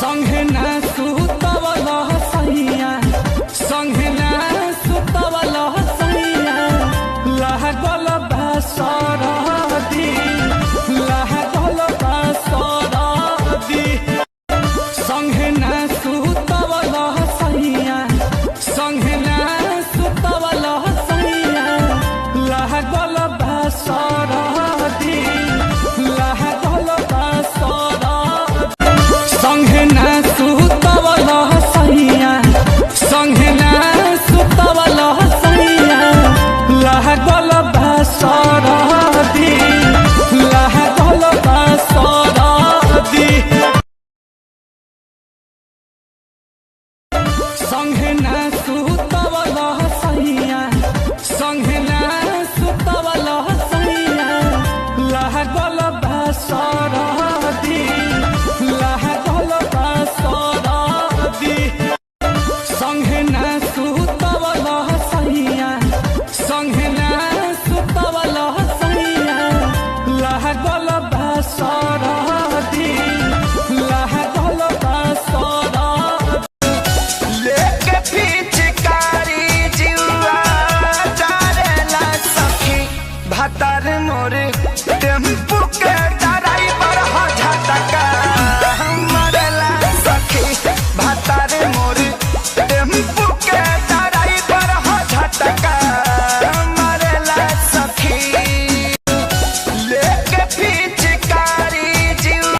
संगे ना सुतवल सैया संगे ना सुतवल सैया लागल बा सरदी लागल बा सरदी संगे ना सुतवल सैया संगे ना सुतवल सैया लागल बा सरदी लागल बा सरदी संगे